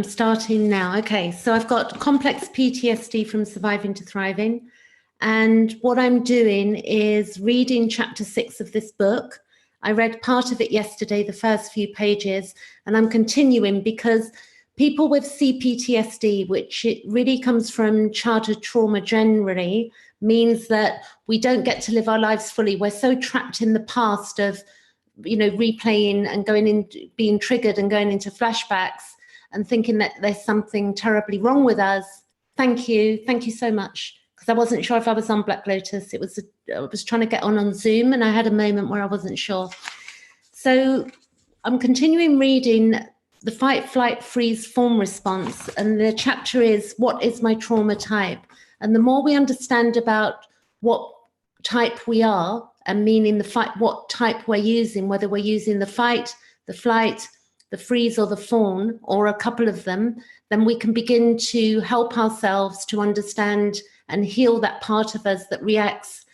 I'm starting now. Okay, so I've got complex PTSD from surviving to thriving. And what I'm doing is reading chapter 6 of this book. I read part of it yesterday, the first few pages, and I'm continuing because people with C-PTSD, which it really comes from childhood trauma generally, means that we don't get to live our lives fully. We're so trapped in the past of, replaying and going in, being triggered and going into flashbacks and thinking that there's something terribly wrong with us. Thank you so much. Because I wasn't sure if I was on Black Lotus. I was trying to get on Zoom and I had a moment where I wasn't sure. So I'm continuing reading the fight, flight, freeze, fawn response. And the chapter is, what is my trauma type? And the more we understand about what type we are, and meaning the fight, what type we're using, whether we're using the fight, the flight, the freeze or the fawn, or a couple of them, then we can begin to help ourselves to understand and heal that part of us that reacts,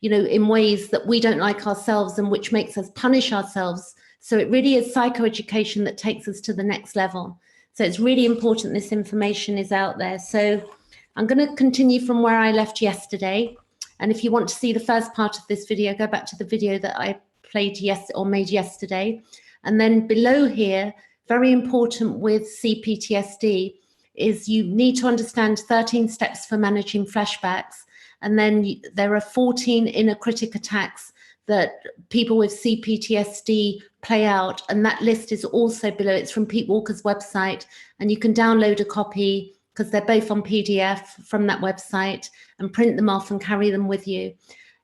in ways that we don't like ourselves and which makes us punish ourselves. So it really is psychoeducation that takes us to the next level. So it's really important this information is out there. So I'm going to continue from where I left yesterday. And if you want to see the first part of this video, go back to the video that I played made yesterday. And then below here, very important with C-PTSD, is you need to understand 13 steps for managing flashbacks. And then there are 14 inner critic attacks that people with C-PTSD play out. And that list is also below. It's from Pete Walker's website. And you can download a copy because they're both on PDF from that website and print them off and carry them with you.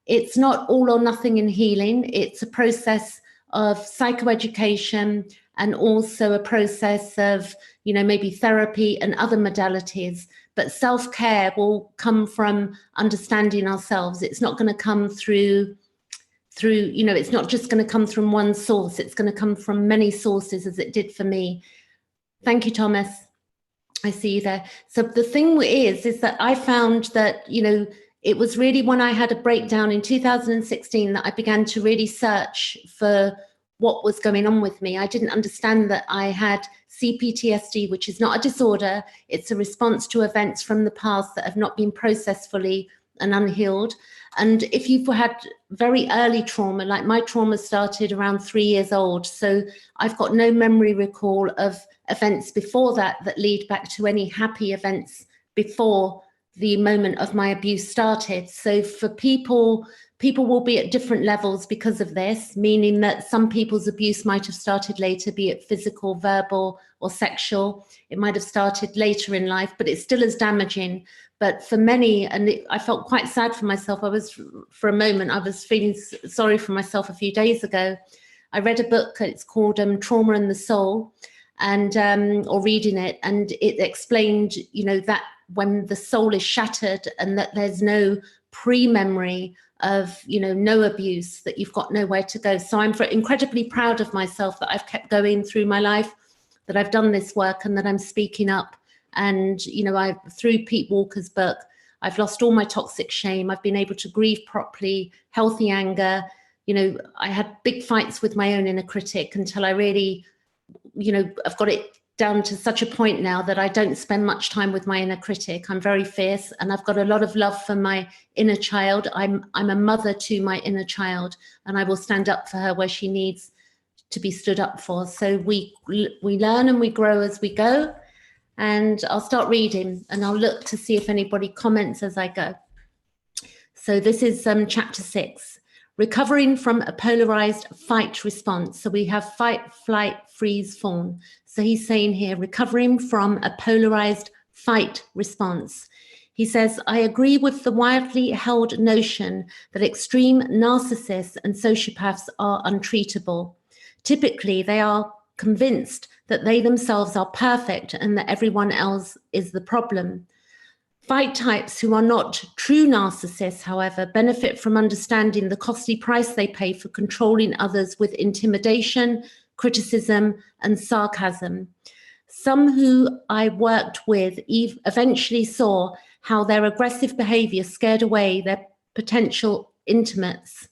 It's not all or nothing in healing. It's a process of psychoeducation and also a process of, maybe therapy and other modalities. But self-care will come from understanding ourselves. It's not going to come through, it's not just going to come from one source. It's going to come from many sources, as it did for me. Thank you, Thomas. I see you there. So the thing is that I found that, it was really when I had a breakdown in 2016 that I began to really search for what was going on with me. I didn't understand that I had C-PTSD, which is not a disorder. It's a response to events from the past that have not been processed fully and unhealed. And if you've had very early trauma, like my trauma started around 3 years old, so I've got no memory recall of events before that lead back to any happy events before the moment of my abuse started. So for people will be at different levels because of this, meaning that some people's abuse might have started later, be it physical, verbal, or sexual. It might have started later in life, but it's still as damaging. But for many, I felt quite sad for myself. For a moment, I was feeling sorry for myself a few days ago. I read a book, it's called Trauma and the Soul, and or reading it, and it explained, that when the soul is shattered and that there's no pre-memory of, no abuse, that you've got nowhere to go. So I'm incredibly proud of myself that I've kept going through my life, that I've done this work and that I'm speaking up. And, through Pete Walker's book, I've lost all my toxic shame. I've been able to grieve properly, healthy anger. I had big fights with my own inner critic until I really, I've got it down to such a point now that I don't spend much time with my inner critic. I'm very fierce and I've got a lot of love for my inner child. I'm a mother to my inner child, and I will stand up for her where she needs to be stood up for. So we learn and we grow as we go. And I'll start reading and I'll look to see if anybody comments as I go. So this is chapter 6, recovering from a polarized fight response. So we have fight, flight, freeze, fawn. So he's saying here, recovering from a polarized fight response. He says, I agree with the widely held notion that extreme narcissists and sociopaths are untreatable. Typically, they are convinced that they themselves are perfect and that everyone else is the problem. Fight types who are not true narcissists, however, benefit from understanding the costly price they pay for controlling others with intimidation, criticism, and sarcasm. Some who I worked with eventually saw how their aggressive behavior scared away their potential intimates.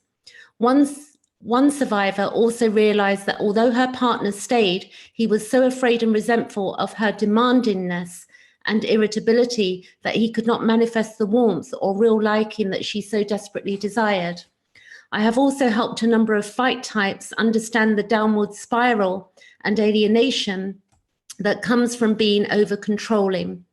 Once One survivor also realized that although her partner stayed, he was so afraid and resentful of her demandingness and irritability that he could not manifest the warmth or real liking that she so desperately desired. I have also helped a number of fight types understand the downward spiral and alienation that comes from being over-controlling.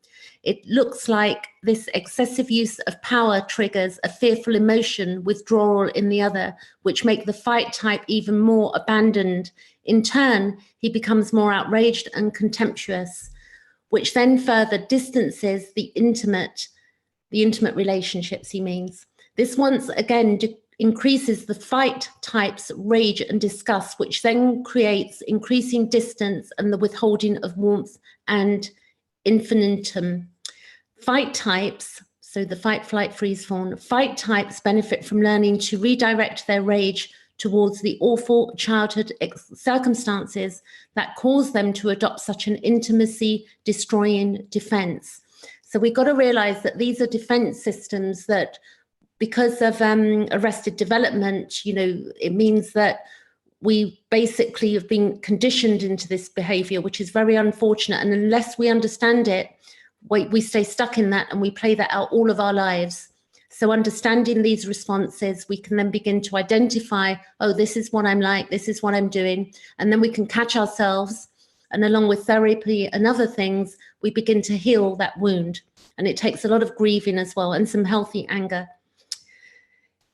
It looks like this excessive use of power triggers a fearful emotion, withdrawal in the other, which make the fight type even more abandoned. In turn, he becomes more outraged and contemptuous, which then further distances the intimate relationships, he means. This once again increases the fight type's rage and disgust, which then creates increasing distance and the withholding of warmth and infinitum. Fight types, so the fight, flight, freeze, fawn, fight types benefit from learning to redirect their rage towards the awful childhood circumstances that cause them to adopt such an intimacy-destroying defense. So we've got to realize that these are defense systems that, because of arrested development, it means that we basically have been conditioned into this behavior, which is very unfortunate. And unless we understand it, we stay stuck in that and we play that out all of our lives. So understanding these responses, we can then begin to identify, oh, this is what I'm like, this is what I'm doing. And then we can catch ourselves. And along with therapy and other things, we begin to heal that wound. And it takes a lot of grieving as well and some healthy anger.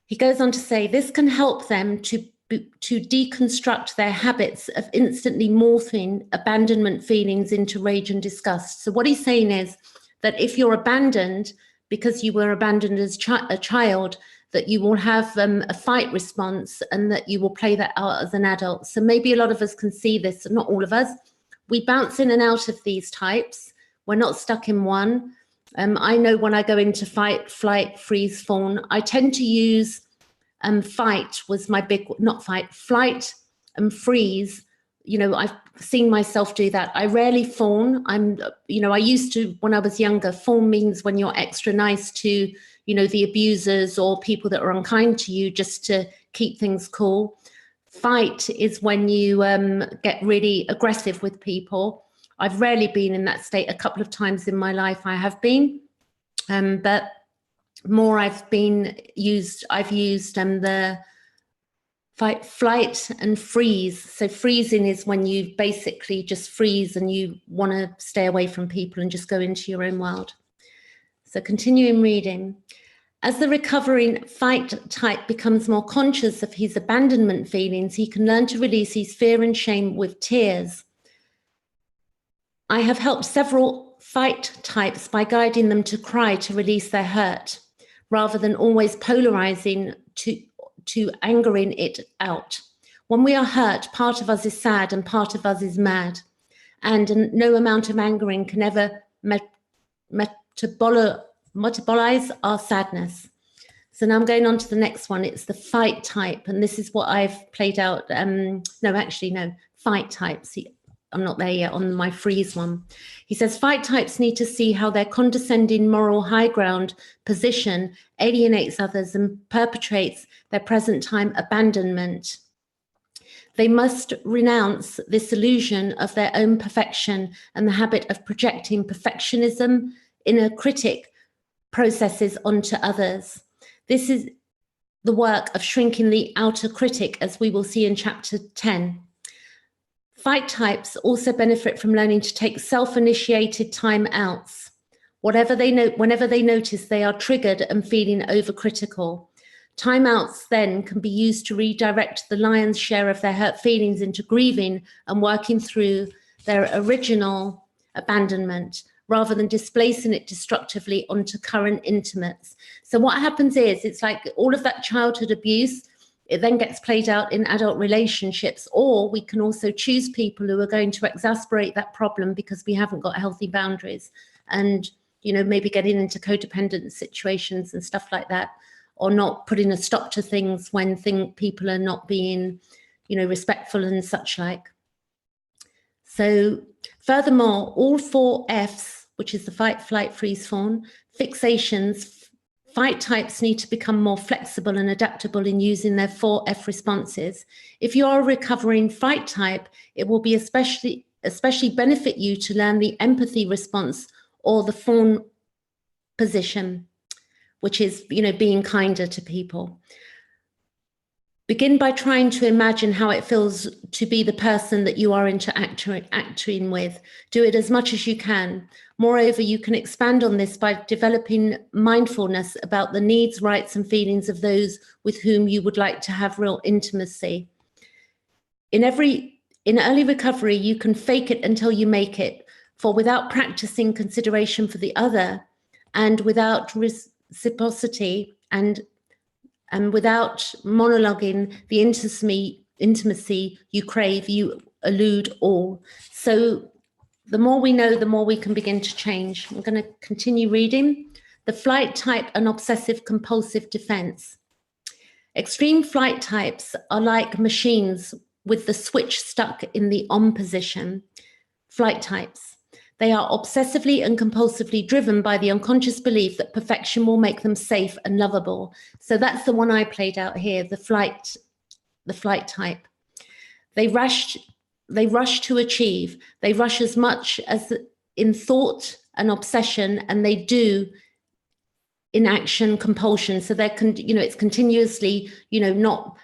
He goes on to say, this can help them to deconstruct their habits of instantly morphing abandonment feelings into rage and disgust. So what he's saying is that if you're abandoned because you were abandoned as a child, that you will have a fight response and that you will play that out as an adult. So maybe a lot of us can see this, not all of us. We bounce in and out of these types. We're not stuck in one. I know when I go into fight, flight, freeze, fawn, I tend to use fight was my big, not fight, flight and freeze. I've seen myself do that. I rarely fawn. I used to, when I was younger, fawn means when you're extra nice to, the abusers or people that are unkind to you just to keep things cool. Fight is when you get really aggressive with people. I've rarely been in that state. A couple of times in my life I have been, but more I've used the fight, flight and freeze. So freezing is when you basically just freeze and you want to stay away from people and just go into your own world. So continuing reading. As the recovering fight type becomes more conscious of his abandonment feelings, he can learn to release his fear and shame with tears. I have helped several fight types by guiding them to cry to release their hurt, rather than always polarizing to angering it out. When we are hurt, part of us is sad and part of us is mad. And no amount of angering can ever metabolize our sadness. So now I'm going on to the next one. It's the fight type. And this is what I've played out. Fight types. I'm not there yet on my freeze one. He says, fight types need to see how their condescending moral high ground position alienates others and perpetrates their present time abandonment. They must renounce this illusion of their own perfection and the habit of projecting perfectionism, inner critic processes onto others. This is the work of shrinking the outer critic, as we will see in chapter 10. Fight types also benefit from learning to take self-initiated time outs. Whenever they notice they are triggered and feeling overcritical. Time outs then can be used to redirect the lion's share of their hurt feelings into grieving and working through their original abandonment, rather than displacing it destructively onto current intimates. So what happens is, it's like all of that childhood abuse, it then gets played out in adult relationships, or we can also choose people who are going to exacerbate that problem because we haven't got healthy boundaries and, maybe getting into codependent situations and stuff like that, or not putting a stop to things when people are not being, respectful and such like. So furthermore, all 4 Fs, which is the fight, flight, freeze, fawn, fixations, Fight types need to become more flexible and adaptable in using their 4F responses. If you are a recovering fight type, it will be especially benefit you to learn the empathy response or the fawn position, which is, being kinder to people. Begin by trying to imagine how it feels to be the person that you are interacting with. Do it as much as you can. Moreover, you can expand on this by developing mindfulness about the needs, rights, and feelings of those with whom you would like to have real intimacy. In early recovery, you can fake it until you make it, for without practicing consideration for the other and without reciprocity and without monologuing the intimacy you crave, you elude all. So the more we know, the more we can begin to change. I'm going to continue reading. The flight type and obsessive compulsive defense. Extreme flight types are like machines with the switch stuck in the on position. Flight types. They are obsessively and compulsively driven by the unconscious belief that perfection will make them safe and lovable. So that's the one I played out here, the flight type. They rush to achieve. They rush as much as in thought and obsession, and they do in action compulsion. So they're, it's continuously, not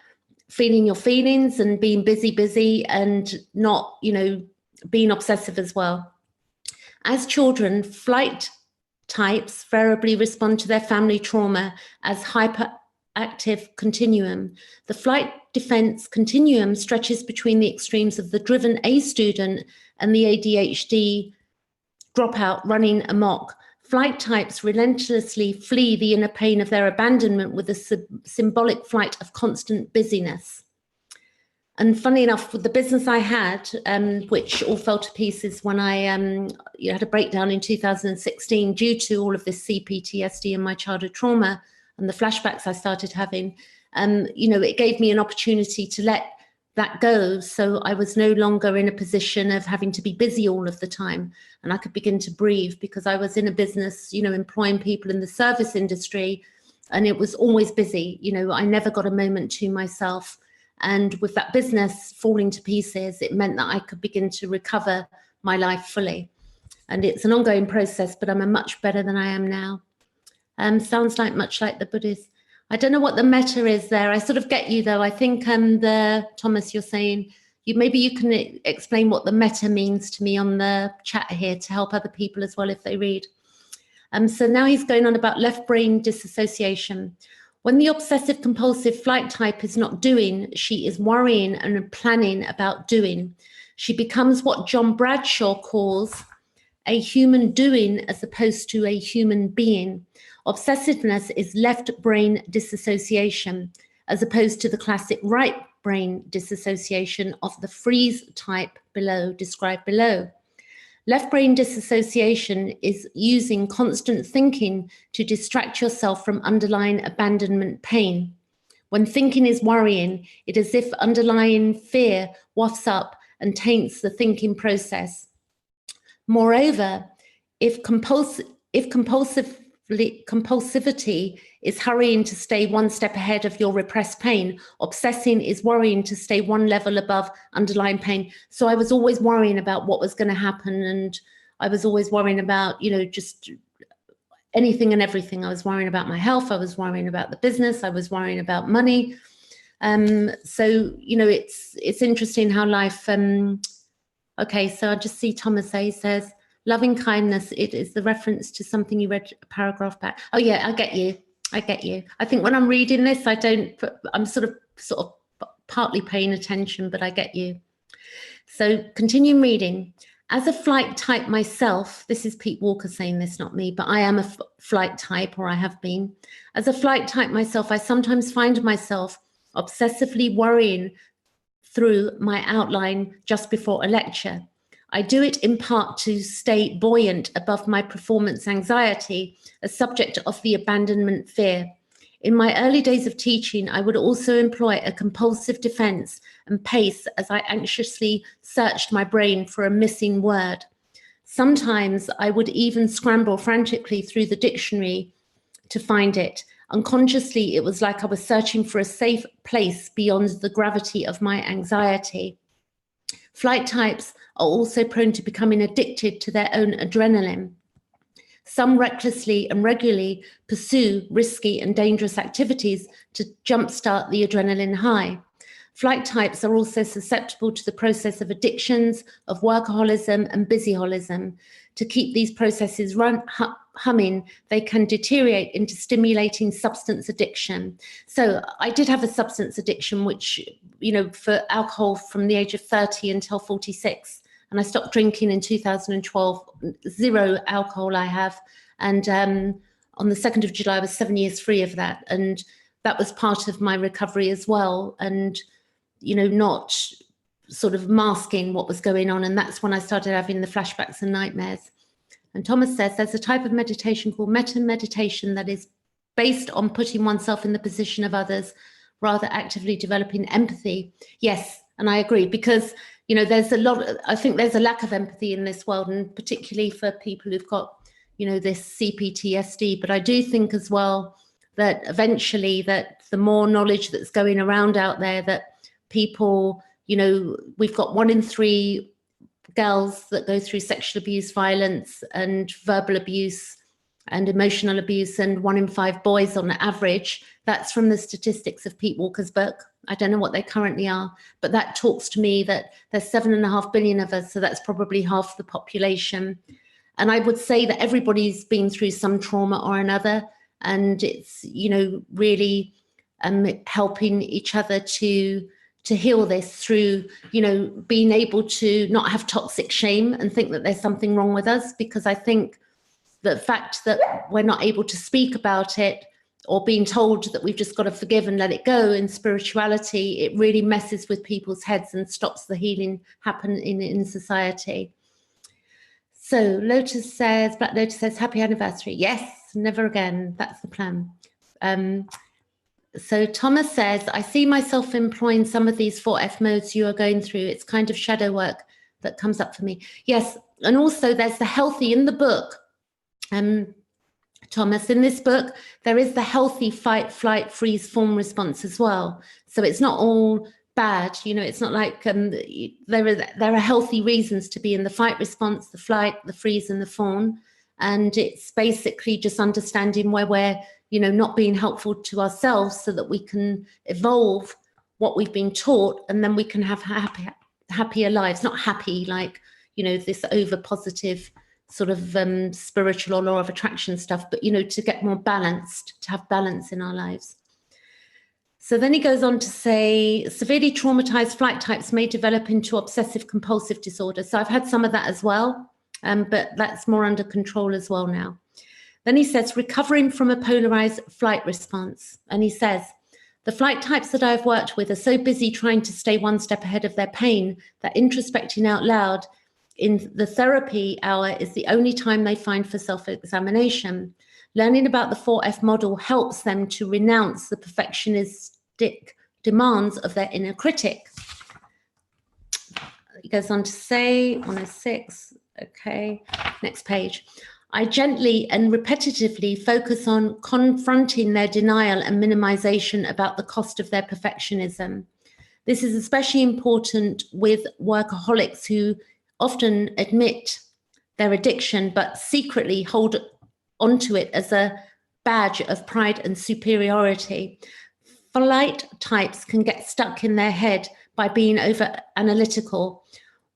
feeling your feelings and being busy and not, being obsessive as well. As children, flight types variably respond to their family trauma as hyperactive continuum. The flight defense continuum stretches between the extremes of the driven A student and the ADHD dropout running amok. Flight types relentlessly flee the inner pain of their abandonment with a symbolic flight of constant busyness. And funny enough, with the business I had, which all fell to pieces when I had a breakdown in 2016 due to all of this C-PTSD and my childhood trauma and the flashbacks I started having, it gave me an opportunity to let that go. So I was no longer in a position of having to be busy all of the time, and I could begin to breathe, because I was in a business, employing people in the service industry, and it was always busy. I never got a moment to myself. And with that business falling to pieces, it meant that I could begin to recover my life fully. And it's an ongoing process, but I'm much better than I am now. Sounds much like the Buddhist. I don't know what the meta is there. I sort of get you though. I think Thomas, you're saying, maybe you can explain what the meta means to me on the chat here to help other people as well if they read. So now he's going on about left brain disassociation. When the obsessive compulsive flight type is not doing, she is worrying and planning about doing. She becomes what John Bradshaw calls a human doing as opposed to a human being. Obsessiveness is left brain disassociation as opposed to the classic right brain disassociation of the freeze type described below. Left brain disassociation is using constant thinking to distract yourself from underlying abandonment pain. When thinking is worrying, it is as if underlying fear wafts up and taints the thinking process. Moreover, if compulsivity is hurrying to stay one step ahead of your repressed pain, obsessing is worrying to stay one level above underlying pain. So I was always worrying about what was going to happen, and I was always worrying about, just anything and everything. I was worrying about my health. I was worrying about the business. I was worrying about money. So, it's interesting how life, okay, so I just see Thomas A says, loving kindness, it is the reference to something you read a paragraph back. Oh yeah, I get you. I think when I'm reading this, I'm sort of partly paying attention, but I get you. So continue reading. As a flight type myself, this is Pete Walker saying this, not me, but I am a flight type, or I have been. As a flight type myself, I sometimes find myself obsessively worrying through my outline just before a lecture. I do it in part to stay buoyant above my performance anxiety, a subject of the abandonment fear. In my early days of teaching, I would also employ a compulsive defense and pace as I anxiously searched my brain for a missing word. Sometimes I would even scramble frantically through the dictionary to find it. Unconsciously, it was like I was searching for a safe place beyond the gravity of my anxiety. Flight types are also prone to becoming addicted to their own adrenaline. Some recklessly and regularly pursue risky and dangerous activities to jumpstart the adrenaline high. Flight types are also susceptible to the process of addictions, of workaholism and busyholism. To keep these processes humming, they can deteriorate into stimulating substance addiction. So I did have a substance addiction, which, you know, for alcohol from the age of 30 until 46. And I stopped drinking in 2012, 0 alcohol I have. And on the 2nd of July, I was 7 years free of that. And that was part of my recovery as well. And, you know, not sort of masking what was going on. And that's when I started having the flashbacks and nightmares. And Thomas says there's a type of meditation called metta meditation that is based on putting oneself in the position of others, rather actively developing empathy. Yes, and I agree, because, you know, there's a lot, I think there's a lack of empathy in this world, and particularly for people who've got, you know, this C-PTSD. But I do think as well that eventually that the more knowledge that's going around out there, that people, you know, we've got 1 in 3 girls that go through sexual abuse, violence and verbal abuse and emotional abuse, and 1 in 5 boys on average. That's from the statistics of Pete Walker's book. I don't know what they currently are, but that talks to me that there's 7.5 billion of us, so that's probably half the population. And I would say that everybody's been through some trauma or another, and it's, you know, really helping each other to heal this through, you know, being able to not have toxic shame and think that there's something wrong with us. Because I think the fact that we're not able to speak about it, or being told that we've just got to forgive and let it go in spirituality, it really messes with people's heads and stops the healing happening in society. So Lotus says, Black Lotus says, happy anniversary. Yes, never again. That's the plan. So Thomas says, I see myself employing some of these 4F modes you are going through. It's kind of shadow work that comes up for me. Yes, and also there's the healthy in the book. Thomas, in this book, there is the healthy fight, flight, freeze, fawn response as well. So it's not all bad, you know, it's not like there are healthy reasons to be in the fight response, the flight, the freeze and the fawn. And it's basically just understanding where we're, you know, not being helpful to ourselves, so that we can evolve what we've been taught, and then we can have happier lives. Not happy like, you know, this over positive sort of spiritual or law of attraction stuff, but, you know, to get more balanced, to have balance in our lives. So then he goes on to say, severely traumatized flight types may develop into obsessive compulsive disorder. So I've had some of that as well, but that's more under control as well now. Then he says, recovering from a polarized flight response. And he says, the flight types that I've worked with are so busy trying to stay one step ahead of their pain that introspecting out loud in the therapy hour is the only time they find for self-examination. Learning about the 4F model helps them to renounce the perfectionistic demands of their inner critic. He goes on to say, 106, okay, next page. I gently and repetitively focus on confronting their denial and minimization about the cost of their perfectionism. This is especially important with workaholics who often admit their addiction, but secretly hold onto it as a badge of pride and superiority. Flight types can get stuck in their head by being over analytical.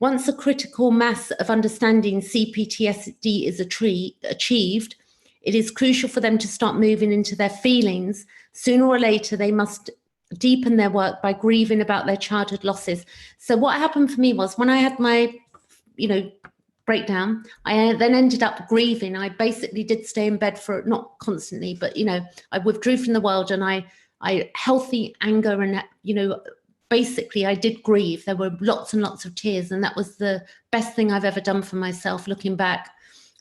Once a critical mass of understanding C-PTSD is achieved, it is crucial for them to start moving into their feelings. Sooner or later, they must deepen their work by grieving about their childhood losses. So what happened for me was, when I had my, you know, breakdown, I then ended up grieving. I basically did stay in bed for, not constantly, but, you know, I withdrew from the world, and I healthy anger, and, you know, basically I did grieve. There were lots and lots of tears, and that was the best thing I've ever done for myself, looking back.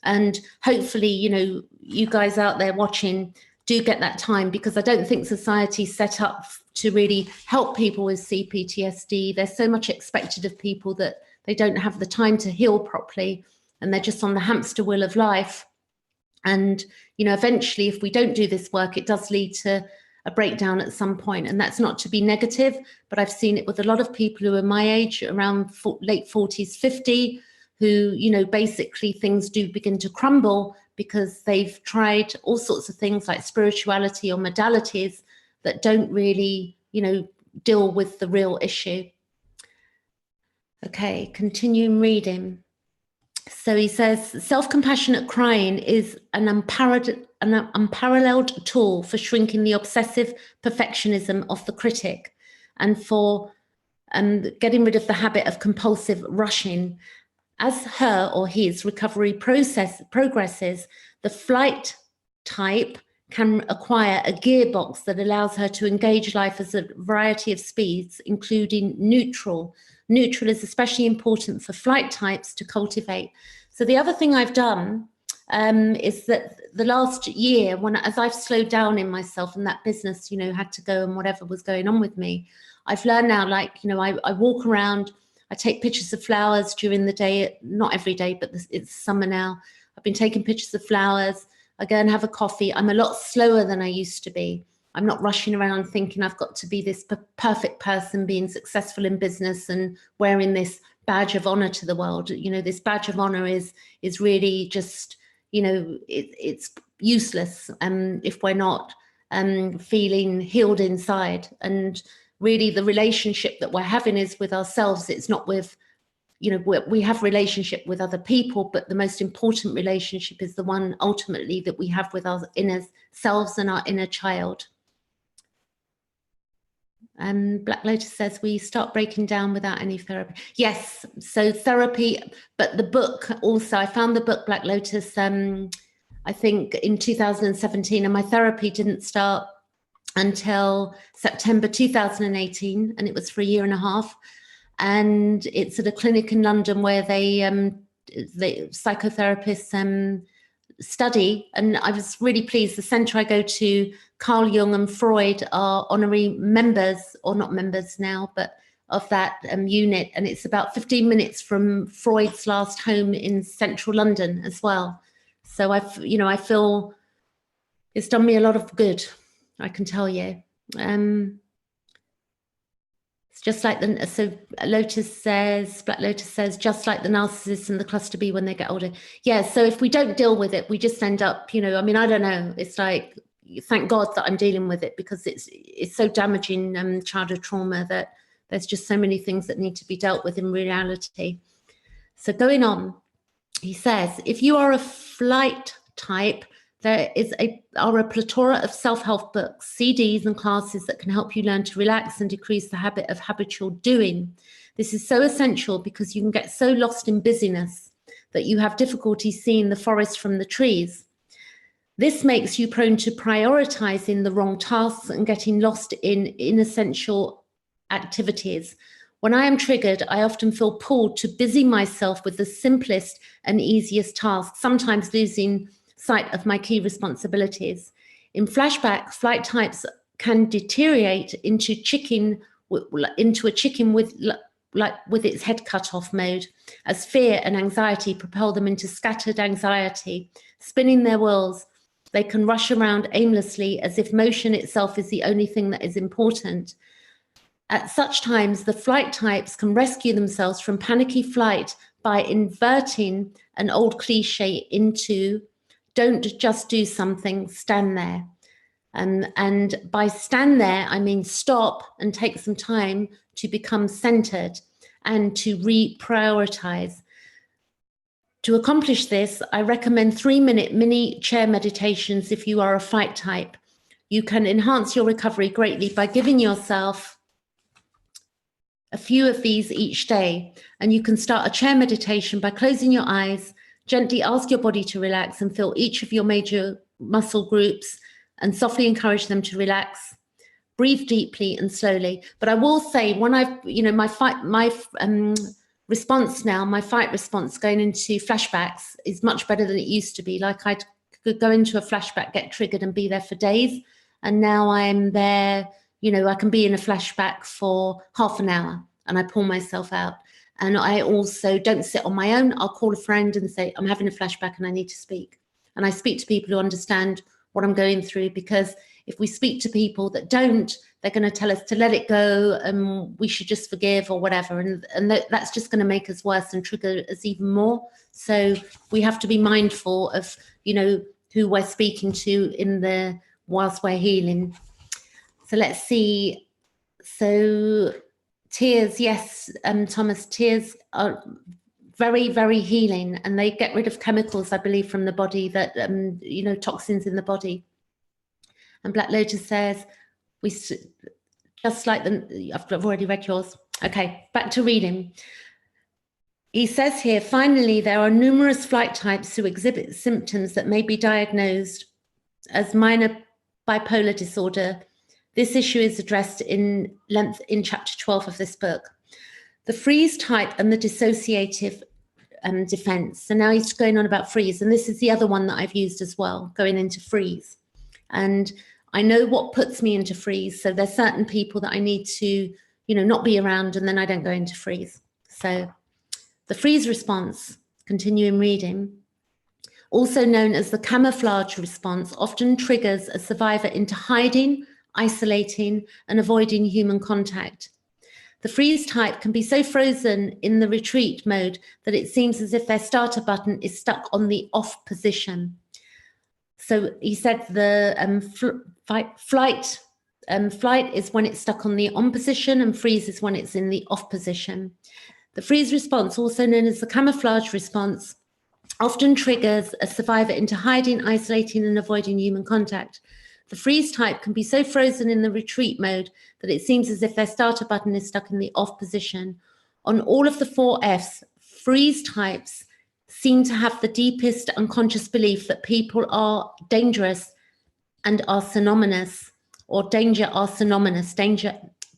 And hopefully, you know, you guys out there watching do get that time, because I don't think society's set up to really help people with C-PTSD. There's so much expected of people that they don't have the time to heal properly, and they're just on the hamster wheel of life. And, you know, eventually, if we don't do this work, it does lead to a breakdown at some point. And that's not to be negative, but I've seen it with a lot of people who are my age, around late 40s, 50, who, you know, basically things do begin to crumble because they've tried all sorts of things like spirituality or modalities that don't really, you know, deal with the real issue. Okay, continuing reading. So he says, self-compassionate crying is an unparalleled tool for shrinking the obsessive perfectionism of the critic and for getting rid of the habit of compulsive rushing. As her or his recovery process progresses, the flight type can acquire a gearbox that allows her to engage life as a variety of speeds, including neutral. Neutral is especially important for flight types to cultivate. So the other thing I've done is that the last year, as I've slowed down in myself and that business, you know, had to go and whatever was going on with me, I've learned now, like, you know, I walk around, I take pictures of flowers during the day, not every day, but it's summer now. I've been taking pictures of flowers. I go and have a coffee. I'm a lot slower than I used to be. I'm not rushing around thinking I've got to be this perfect person, being successful in business and wearing this badge of honor to the world. You know, this badge of honor is really just, you know, it's useless if we're not feeling healed inside. And really the relationship that we're having is with ourselves. It's not with, you know, we have relationship with other people, but the most important relationship is the one ultimately that we have with our inner selves and our inner child. Black Lotus says we start breaking down without any therapy. Yes, so therapy, but the book also, I found the book Black Lotus, I think in 2017, and my therapy didn't start until September 2018, and it was for 1.5 years. And it's at a clinic in London where the psychotherapists study, and I was really pleased. The centre I go to, Carl Jung and Freud are honorary members, or not members now, but of that unit, and it's about 15 minutes from Freud's last home in central London as well. So I feel it's done me a lot of good, I can tell you. It's just like so Black Lotus says, just like the narcissists and the cluster B when they get older. Yeah, so if we don't deal with it, we just end up, you know, I mean, I don't know. It's like, thank God that I'm dealing with it, because it's so damaging, childhood trauma, that there's just so many things that need to be dealt with in reality. So going on, he says, if you are a flight type, there are a plethora of self-help books, CDs and classes that can help you learn to relax and decrease the habit of habitual doing. This is so essential because you can get so lost in busyness that you have difficulty seeing the forest from the trees. This makes you prone to prioritizing the wrong tasks and getting lost in inessential activities. When I am triggered, I often feel pulled to busy myself with the simplest and easiest tasks, sometimes losing sight of my key responsibilities. In flashback, flight types can deteriorate into a chicken with its head cut off mode, as fear and anxiety propel them into scattered anxiety, spinning their wheels. They can rush around aimlessly as if motion itself is the only thing that is important. At such times, the flight types can rescue themselves from panicky flight by inverting an old cliche into don't just do something, stand there. And by stand there, I mean stop and take some time to become centered and to reprioritize. To accomplish this, I recommend 3-minute mini chair meditations if you are a flight type. You can enhance your recovery greatly by giving yourself a few of these each day. And you can start a chair meditation by closing your eyes, gently ask your body to relax and feel each of your major muscle groups and softly encourage them to relax. Breathe deeply and slowly. But I will say, when my fight response going into flashbacks is much better than it used to be. Like I could go into a flashback, get triggered and be there for days. And now I'm there, I can be in a flashback for half an hour and I pull myself out. And I also don't sit on my own. I'll call a friend and say, I'm having a flashback and I need to speak. and I speak to people who understand what I'm going through, because if we speak to people that don't, they're going to tell us to let it go and we should just forgive or whatever, and that's just going to make us worse and trigger us even more. So we have to be mindful of, you know, who we're speaking to whilst we're healing. So let's see. So tears, yes, Thomas, tears are very, very healing, and they get rid of chemicals, I believe, from the body that, you know, toxins in the body. And Black Lotus says, just like I've already read yours. Okay, back to reading. He says here, finally, there are numerous flight types who exhibit symptoms that may be diagnosed as minor bipolar disorder. This issue is addressed in length in chapter 12 of this book. The freeze type and the dissociative defense. So now he's going on about freeze, and this is the other one that I've used as well, going into freeze. And I know what puts me into freeze. So there's certain people that I need to, you know, not be around, and then I don't go into freeze. So the freeze response, continuing reading, also known as the camouflage response, often triggers a survivor into hiding, isolating, and avoiding human contact. The freeze type can be so frozen in the retreat mode that it seems as if their starter button is stuck on the off position. So he said the flight is when it's stuck on the on position, and freeze is when it's in the off position. The freeze response, also known as the camouflage response, often triggers a survivor into hiding, isolating, and avoiding human contact. The freeze type can be so frozen in the retreat mode that it seems as if their starter button is stuck in the off position. On all of the 4 Fs, freeze types seem to have the deepest unconscious belief that people are dangerous and are synonymous, or danger are synonymous,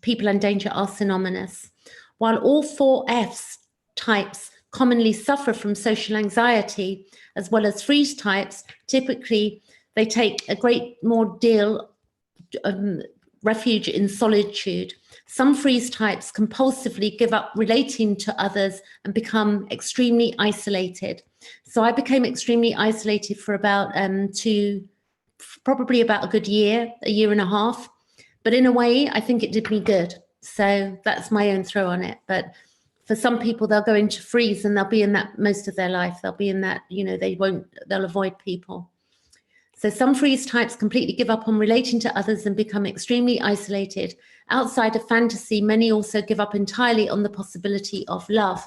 people and danger are synonymous. While all 4 Fs types commonly suffer from social anxiety, as well as freeze types, typically they take a great more deal refuge in solitude. Some freeze types compulsively give up relating to others and become extremely isolated. So I became extremely isolated for about probably about a good year and a half. But in a way, I think it did me good. So that's my own throw on it. But for some people, they'll go into freeze and they'll be in that most of their life. They'll be in that, you know, they'll avoid people. So some freeze types completely give up on relating to others and become extremely isolated. Outside of fantasy, many also give up entirely on the possibility of love.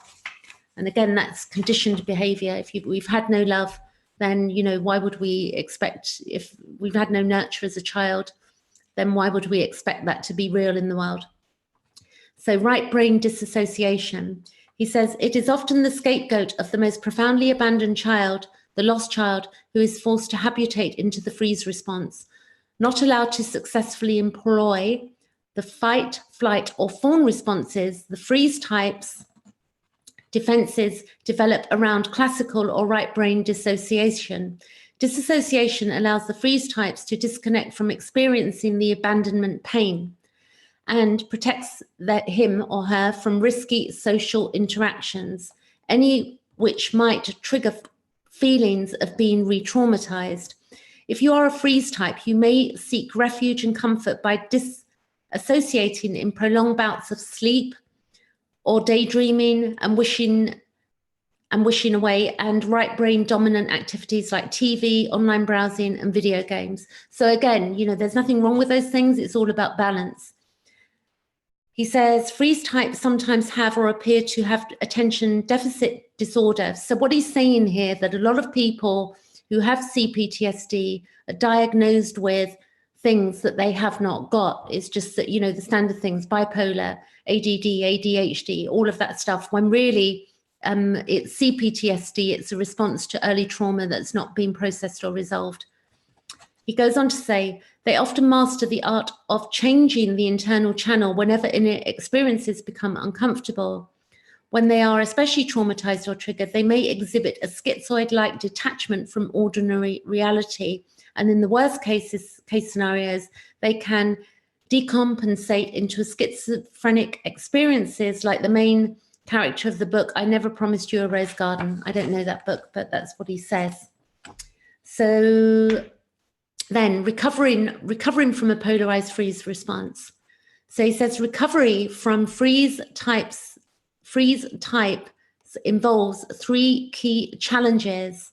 And again, that's conditioned behavior. If we've had no love, then, you know, why would we expect, if we've had no nurture as a child, then why would we expect that to be real in the world? So right brain disassociation. He says, it is often the scapegoat of the most profoundly abandoned child, the lost child, who is forced to habitate into the freeze response. Not allowed to successfully employ the fight, flight, or fawn responses, the freeze types defenses develop around classical or right brain dissociation. Disassociation allows the freeze types to disconnect from experiencing the abandonment pain and protects him or her from risky social interactions, any which might trigger feelings of being re-traumatized. If you are a freeze type, you may seek refuge and comfort by disassociating in prolonged bouts of sleep or daydreaming and wishing away, and right brain dominant activities like TV, online browsing, and video games. So again, you know, there's nothing wrong with those things. It's all about balance. He says freeze types sometimes have or appear to have attention deficit disorder. So what he's saying here, that a lot of people who have C-PTSD are diagnosed with things that they have not got. It's just that, you know, the standard things, bipolar, ADD, ADHD, all of that stuff, when really it's C-PTSD, it's a response to early trauma that's not been processed or resolved. He goes on to say, they often master the art of changing the internal channel whenever inner experiences become uncomfortable. When they are especially traumatized or triggered, they may exhibit a schizoid-like detachment from ordinary reality. And in the worst case scenarios, they can decompensate into schizophrenic experiences like the main character of the book, I Never Promised You a Rose Garden. I don't know that book, but that's what he says. So then recovering from a polarized freeze response. So he says recovery from freeze type involves 3 key challenges.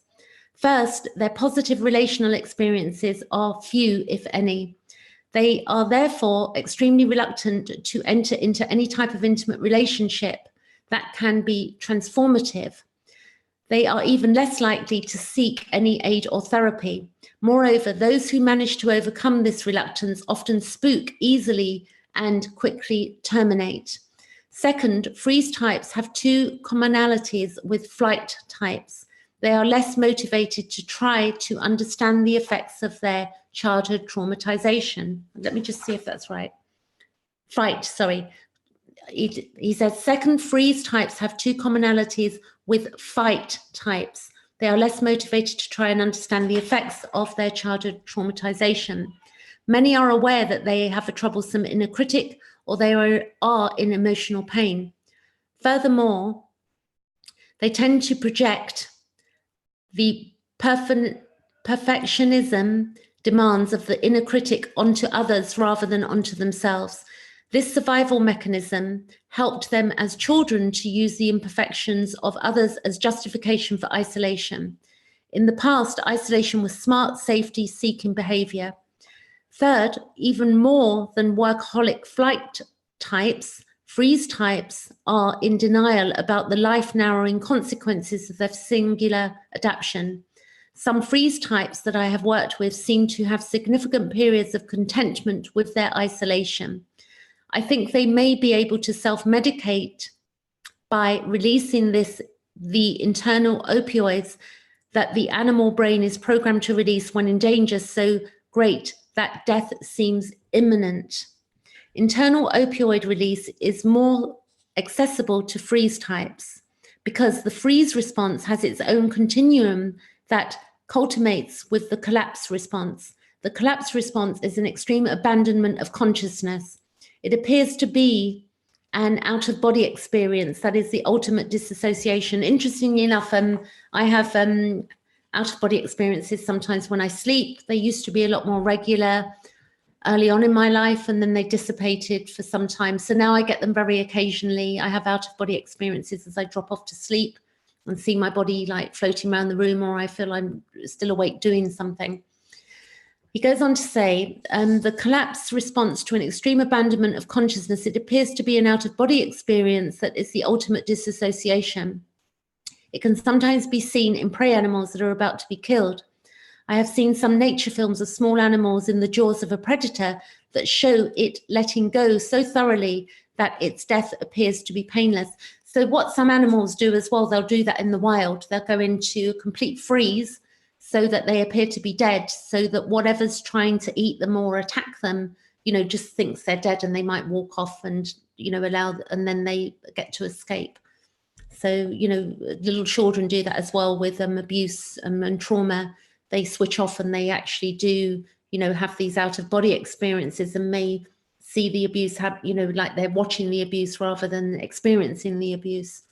First, their positive relational experiences are few, if any. They are therefore extremely reluctant to enter into any type of intimate relationship that can be transformative. They are even less likely to seek any aid or therapy. Moreover, those who manage to overcome this reluctance often spook easily and quickly terminate. Second, freeze types have 2 commonalities with flight types. They are less motivated to try to understand the effects of their childhood traumatization. Let me just see if that's right. Fight, sorry. He says, second, freeze types have 2 commonalities with fight types. They are less motivated to try and understand the effects of their childhood traumatization. Many are aware that they have a troublesome inner critic or they are in emotional pain. Furthermore, they tend to project the perfectionism demands of the inner critic onto others rather than onto themselves. This survival mechanism helped them as children to use the imperfections of others as justification for isolation. In the past, isolation was smart, safety-seeking behavior. Third, even more than workaholic flight types, freeze types are in denial about the life-narrowing consequences of their singular adaptation. Some freeze types that I have worked with seem to have significant periods of contentment with their isolation. I think they may be able to self-medicate by releasing the internal opioids that the animal brain is programmed to release when in danger so great that death seems imminent. Internal opioid release is more accessible to freeze types because the freeze response has its own continuum that culminates with the collapse response. The collapse response is an extreme abandonment of consciousness. It appears to be an out-of-body experience that is the ultimate disassociation. Interestingly enough, I have out-of-body experiences sometimes when I sleep. They used to be a lot more regular early on in my life, and then they dissipated for some time. So now I get them very occasionally. I have out-of-body experiences as I drop off to sleep and see my body like floating around the room, or I feel I'm still awake doing something. He goes on to say, the collapse response to an extreme abandonment of consciousness, it appears to be an out-of-body experience that is the ultimate disassociation. It can sometimes be seen in prey animals that are about to be killed. I have seen some nature films of small animals in the jaws of a predator that show it letting go so thoroughly that its death appears to be painless. So what some animals do as well, they'll do that in the wild. They'll go into a complete freeze so that they appear to be dead, so that whatever's trying to eat them or attack them, just thinks they're dead, and they might walk off and, and then they get to escape. So, little children do that as well with abuse and trauma. They switch off and they actually do, have these out-of-body experiences and may see the abuse, like they're watching the abuse rather than experiencing the abuse.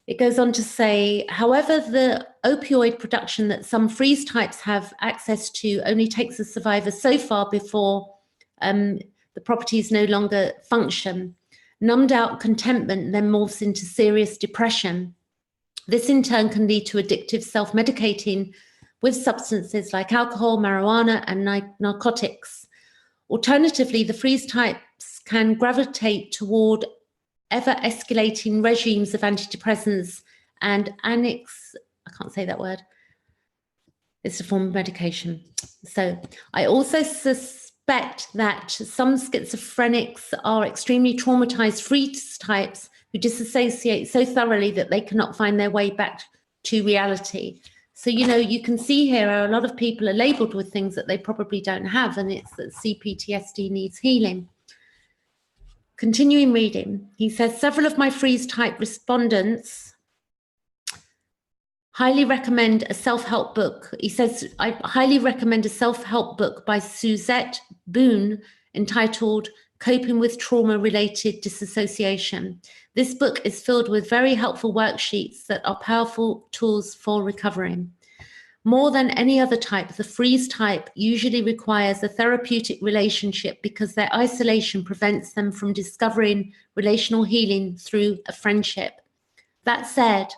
It goes on to say, however, the opioid production that some freeze types have access to only takes the survivor so far before the properties no longer function. Numbed out contentment then morphs into serious depression. This in turn can lead to addictive self-medicating with substances like alcohol, marijuana, and narcotics. Alternatively, the freeze types can gravitate toward ever-escalating regimes of antidepressants and I can't say that word. It's a form of medication. So I also suspect that some schizophrenics are extremely traumatized freeze types who disassociate so thoroughly that they cannot find their way back to reality. So, you can see here a lot of people are labeled with things that they probably don't have, and it's that C-PTSD needs healing. Continuing reading, he says, several of my freeze type respondents highly recommend a self-help book. He says, I highly recommend a self-help book by Suzette Boone entitled Coping with Trauma-Related Disassociation. This book is filled with very helpful worksheets that are powerful tools for recovering. More than any other type, the freeze type usually requires a therapeutic relationship because their isolation prevents them from discovering relational healing through a friendship. That said,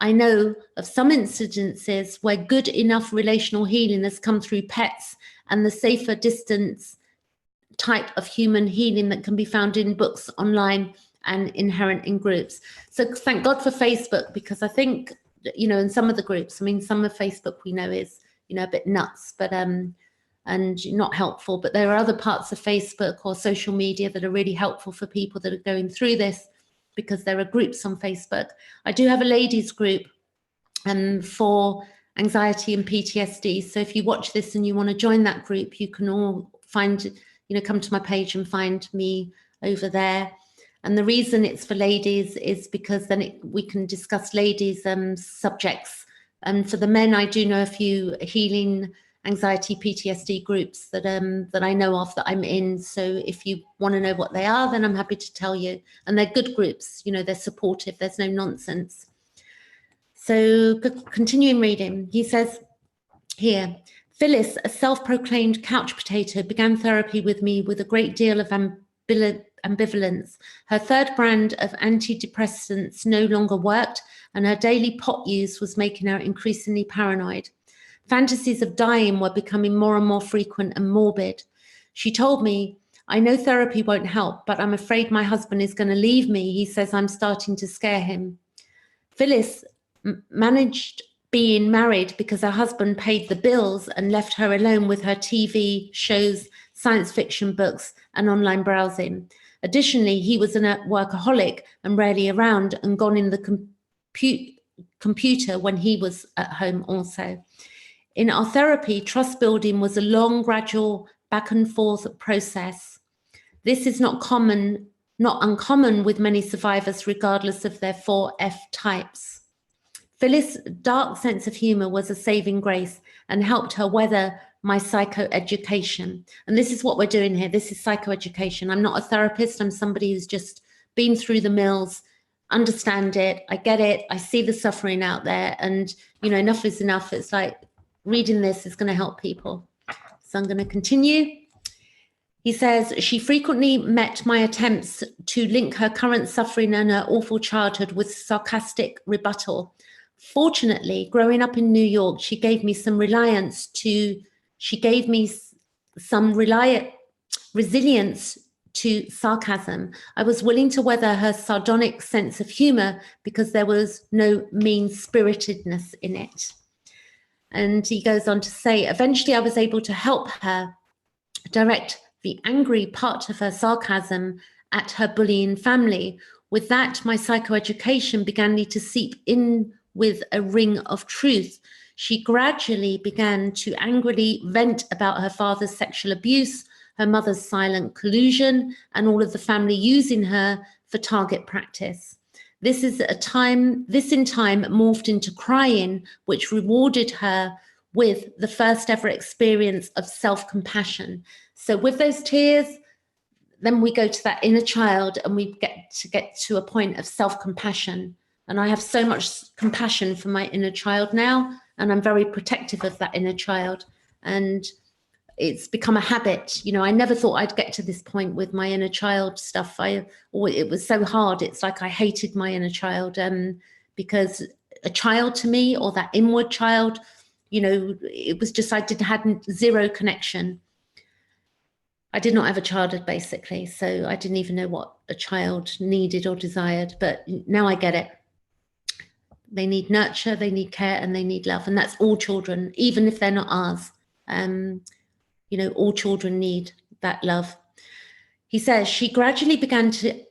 I know of some incidences where good enough relational healing has come through pets and the safer distance type of human healing that can be found in books online and inherent in groups. So thank God for Facebook, because I think, you know, in some of the groups, I mean, some of Facebook we know is, you know, a bit nuts, but and not helpful, but there are other parts of Facebook or social media that are really helpful for people that are going through this, because there are groups on Facebook. I do have a ladies group for anxiety and PTSD. So if you watch this and you want to join that group, you can all find, you know, come to my page and find me over there. And the reason it's for ladies is because then we can discuss ladies' subjects. And for the men, I do know a few healing anxiety PTSD groups that that I know of, that I'm in. So if you want to know what they are, then I'm happy to tell you. And they're good groups, you know, they're supportive, there's no nonsense. So continuing reading, he says here, Phyllis, a self-proclaimed couch potato, began therapy with me with a great deal of ambivalence. Her third brand of antidepressants no longer worked, and her daily pot use was making her increasingly paranoid. Fantasies of dying were becoming more and more frequent and morbid. She told me, I know therapy won't help, but I'm afraid my husband is going to leave me. He says I'm starting to scare him. Phyllis managed being married because her husband paid the bills and left her alone with her TV shows, science fiction books, and online browsing. Additionally, he was a workaholic and rarely around, and gone in the computer when he was at home also. In our therapy, trust building was a long, gradual back and forth process. This is not uncommon with many survivors, regardless of their 4F types. Phyllis' dark sense of humor was a saving grace and helped her weather my psychoeducation. And this is what we're doing here. This is psychoeducation. I'm not a therapist. I'm somebody who's just been through the mills, understand it. I get it. I see the suffering out there, and, you know, enough is enough. It's like reading this is going to help people. So I'm going to continue. He says, she frequently met my attempts to link her current suffering and her awful childhood with sarcastic rebuttal. Fortunately, growing up in New York, she gave me some resilience to sarcasm. I was willing to weather her sardonic sense of humor because there was no mean-spiritedness in it. And he goes on to say, eventually I was able to help her direct the angry part of her sarcasm at her bullying family. With that, my psychoeducation began to seep in with a ring of truth. She gradually began to angrily vent about her father's sexual abuse, her mother's silent collusion, and all of the family using her for target practice. This in time morphed into crying, which rewarded her with the first ever experience of self-compassion. So with those tears, then we go to that inner child and we get to a point of self-compassion. And I have so much compassion for my inner child now, and I'm very protective of that inner child. And it's become a habit. You know, I never thought I'd get to this point with my inner child stuff. It was so hard. It's like I hated my inner child, because a child to me, or that inward child, you know, it was just, had zero connection. I did not have a childhood, basically. So I didn't even know what a child needed or desired, but now I get it. They need nurture, they need care, and they need love. And that's all children, even if they're not ours. You know, all children need that love. He says, she gradually began to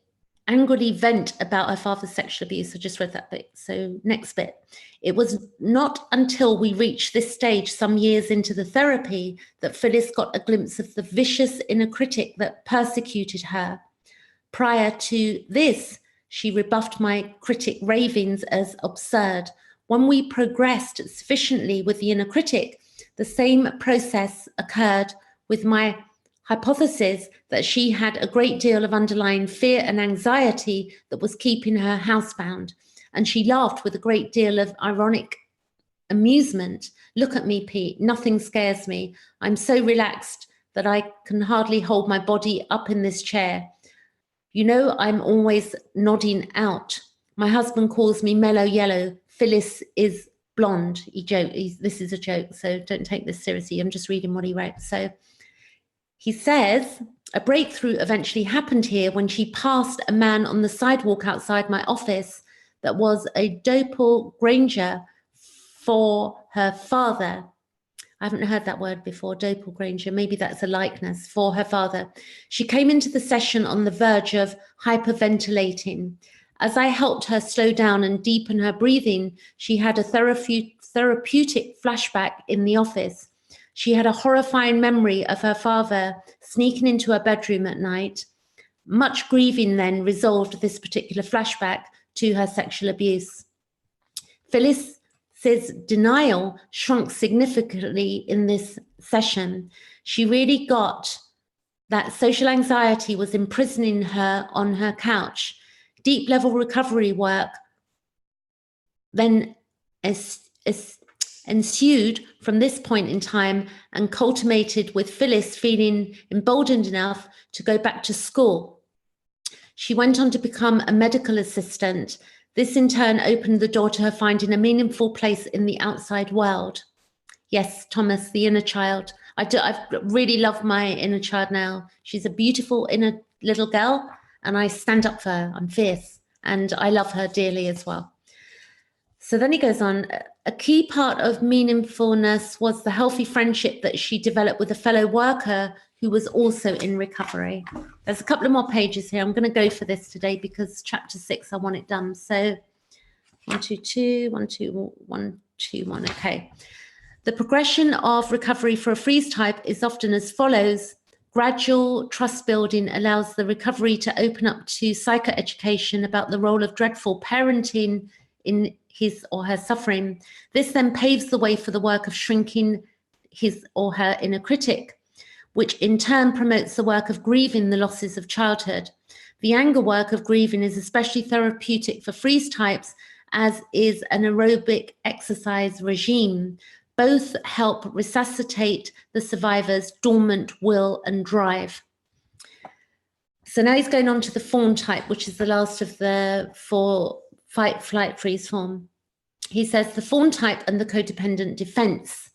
angrily vent about her father's sexual abuse. I just read that bit. So next bit. It was not until we reached this stage some years into the therapy that Phyllis got a glimpse of the vicious inner critic that persecuted her. Prior to this, she rebuffed my critic ravings as absurd. When we progressed sufficiently with the inner critic, the same process occurred with my hypothesis that she had a great deal of underlying fear and anxiety that was keeping her housebound. And she laughed with a great deal of ironic amusement. Look at me, Pete. Nothing scares me. I'm so relaxed that I can hardly hold my body up in this chair. You know, I'm always nodding out. My husband calls me mellow yellow. Phyllis is blonde. This is a joke, so don't take this seriously. I'm just reading what he wrote. So he says, a breakthrough eventually happened here when she passed a man on the sidewalk outside my office that was a doppelganger for her father. I haven't heard that word before, doppelganger. Maybe that's a likeness for her father. She came into the session on the verge of hyperventilating. As I helped her slow down and deepen her breathing, she had a therapeutic flashback in the office. She had a horrifying memory of her father sneaking into her bedroom at night. Much grieving then resolved this particular flashback to her sexual abuse. Phyllis's denial shrunk significantly in this session. She really got that social anxiety was imprisoning her on her couch. Deep level recovery work then ensued from this point in time and culminated with Phyllis feeling emboldened enough to go back to school. She went on to become a medical assistant. This in turn opened the door to her finding a meaningful place in the outside world. Yes, Thomas, the inner child. I really love my inner child now. She's a beautiful inner little girl, and I stand up for her. I'm fierce, and I love her dearly as well. So then he goes on, a key part of meaningfulness was the healthy friendship that she developed with a fellow worker who was also in recovery. There's a couple of more pages here. I'm going to go for this today because chapter 6, I want it done. So 1, 2, 2, 1, 2, 1, 2, 1. Okay. The progression of recovery for a freeze type is often as follows. Gradual trust building allows the recovery to open up to psychoeducation about the role of dreadful parenting in his or her suffering. This then paves the way for the work of shrinking his or her inner critic, which in turn promotes the work of grieving the losses of childhood. The anger work of grieving is especially therapeutic for freeze types, as is an aerobic exercise regime. Both help resuscitate the survivor's dormant will and drive. So now he's going on to the fawn type, which is the last of the 4 fight, flight, freeze form. He says the fawn type and the codependent defense.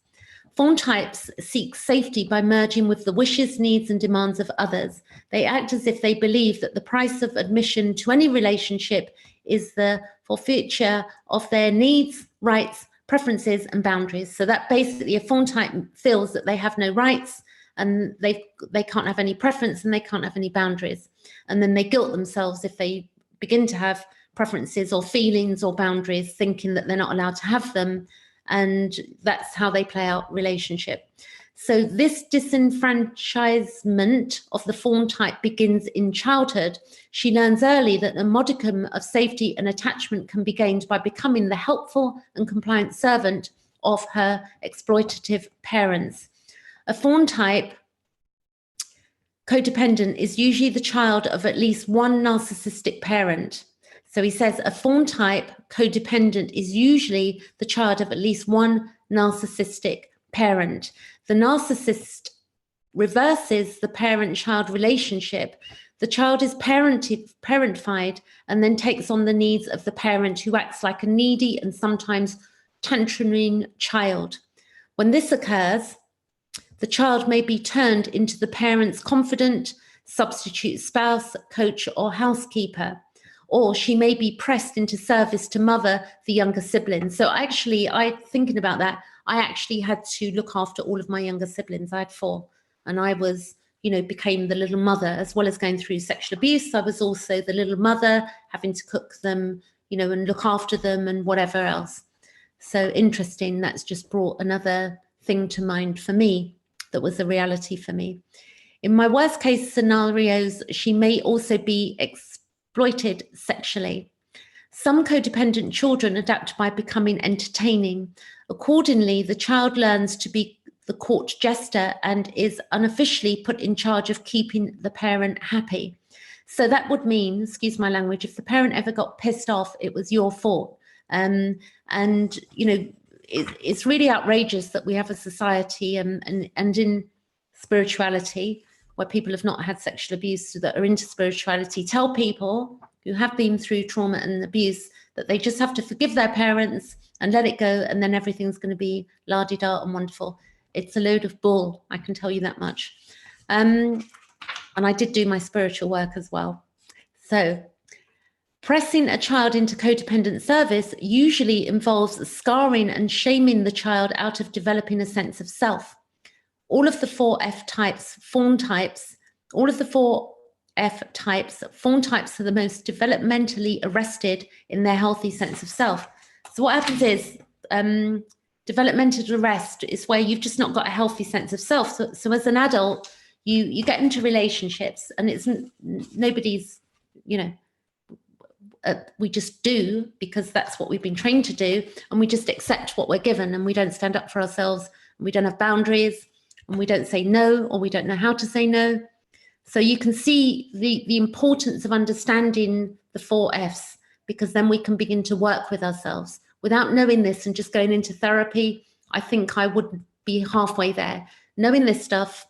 Fawn types seek safety by merging with the wishes, needs, and demands of others. They act as if they believe that the price of admission to any relationship is the forfeiture of their needs, rights, preferences, and boundaries. So that basically a fawn type feels that they have no rights and they can't have any preference and they can't have any boundaries. And then they guilt themselves if they begin to have preferences or feelings or boundaries, thinking that they're not allowed to have them. And that's how they play out relationship. So this disenfranchisement of the fawn type begins in childhood. She learns early that a modicum of safety and attachment can be gained by becoming the helpful and compliant servant of her exploitative parents. A fawn type codependent is usually the child of at least one narcissistic parent. So he says a fawn type codependent is usually the child of at least one narcissistic parent. The narcissist reverses the parent-child relationship. The child is parentified and then takes on the needs of the parent who acts like a needy and sometimes tantruming child. When this occurs, the child may be turned into the parent's confidant, substitute spouse, coach, or housekeeper. Or she may be pressed into service to mother the younger siblings. So actually, thinking about that, I actually had to look after all of my younger siblings. I had 4, and I was, became the little mother as well as going through sexual abuse. I was also the little mother, having to cook them, and look after them and whatever else. So interesting. That's just brought another thing to mind for me that was a reality for me. In my worst case scenarios, she may also be exploited sexually. Some codependent children adapt by becoming entertaining. Accordingly, the child learns to be the court jester and is unofficially put in charge of keeping the parent happy. So that would mean, excuse my language, if the parent ever got pissed off, it was your fault. it's really outrageous that we have a society and in spirituality where people have not had sexual abuse, that are into spirituality, tell people who have been through trauma and abuse that they just have to forgive their parents and let it go, and then everything's going to be la-di-da and wonderful. It's a load of bull, I can tell you that much. And I did do my spiritual work as well. So pressing a child into codependent service usually involves scarring and shaming the child out of developing a sense of self. All of the 4F types, fawn types, all of the 4F types, fawn types are the most developmentally arrested in their healthy sense of self. So what happens is developmental arrest is where you've just not got a healthy sense of self. So as an adult, you get into relationships and it's nobody's, you know, we just do because that's what we've been trained to do, and we just accept what we're given, and we don't stand up for ourselves, and we don't have boundaries, and we don't say no, or we don't know how to say no. So you can see the importance of understanding the 4Fs, because then we can begin to work with ourselves. Without knowing this and just going into therapy, I think I would be halfway there. Knowing this stuff,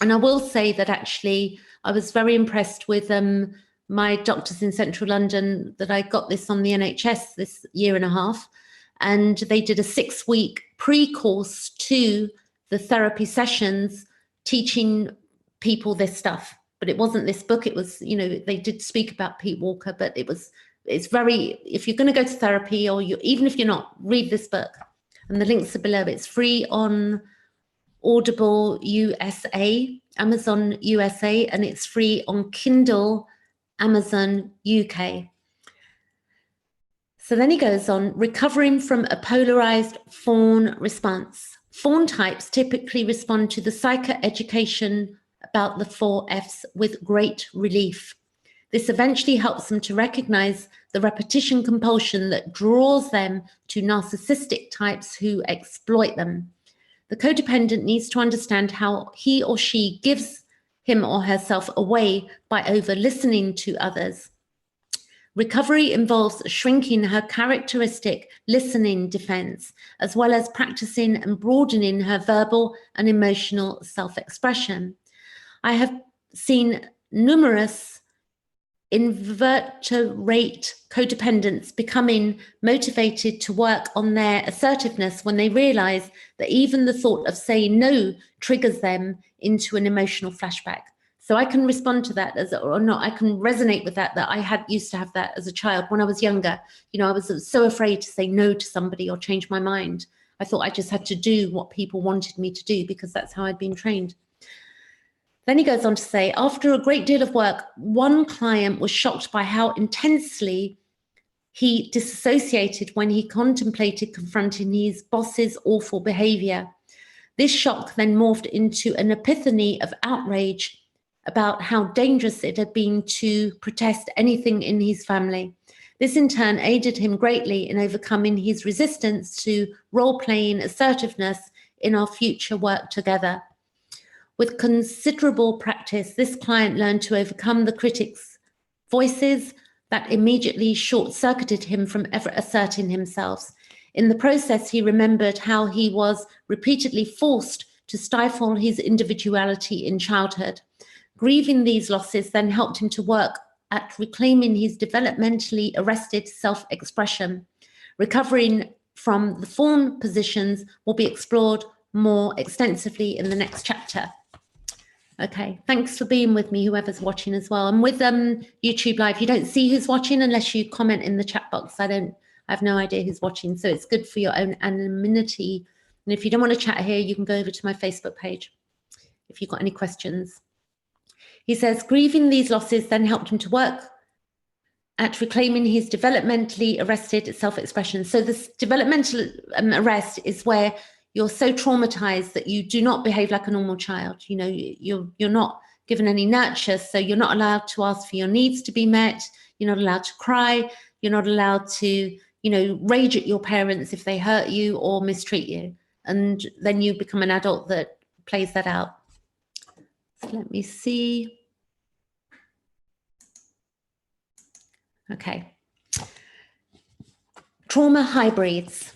and I will say that actually I was very impressed with my doctors in central London, that I got this on the NHS this year and a half, and they did a 6-week pre-course to the therapy sessions teaching people this stuff. But it wasn't this book, it was, you know, they did speak about Pete Walker, but it's very, if you're going to go to therapy, or even if you're not, read this book, and the links are below. It's free on Audible USA, Amazon USA, and it's free on Kindle, Amazon UK. So then he goes on, recovering from a polarized fawn response. Fawn types typically respond to the psychoeducation about the 4Fs with great relief. This eventually helps them to recognize the repetition compulsion that draws them to narcissistic types who exploit them. The codependent needs to understand how he or she gives him or herself away by over-listening to others. Recovery involves shrinking her characteristic listening defense, as well as practicing and broadening her verbal and emotional self-expression. I have seen numerous invertebrate codependents becoming motivated to work on their assertiveness when they realize that even the thought of saying no triggers them into an emotional flashback. So I can respond to that or not. I can resonate with that I used to have that as a child when I was younger. You know, I was so afraid to say no to somebody or change my mind. I thought I just had to do what people wanted me to do because that's how I'd been trained. Then he goes on to say, after a great deal of work, one client was shocked by how intensely he disassociated when he contemplated confronting his boss's awful behavior. This shock then morphed into an epiphany of outrage about how dangerous it had been to protest anything in his family. This in turn aided him greatly in overcoming his resistance to role-playing assertiveness in our future work together. With considerable practice, this client learned to overcome the critics' voices that immediately short-circuited him from ever asserting himself. In the process, he remembered how he was repeatedly forced to stifle his individuality in childhood. Grieving these losses then helped him to work at reclaiming his developmentally arrested self-expression. Recovering from the fawn positions will be explored more extensively in the next chapter. Okay, thanks for being with me, whoever's watching as well. And with YouTube Live, you don't see who's watching unless you comment in the chat box. I have no idea who's watching, so it's good for your own anonymity. And if you don't want to chat here, you can go over to my Facebook page if you've got any questions. He says, grieving these losses then helped him to work at reclaiming his developmentally arrested self-expression. So this developmental arrest is where you're so traumatized that you do not behave like a normal child. You know, you're not given any nurture, so you're not allowed to ask for your needs to be met. You're not allowed to cry. You're not allowed to, you know, rage at your parents if they hurt you or mistreat you. And then you become an adult that plays that out. So let me see. Okay. Trauma hybrids.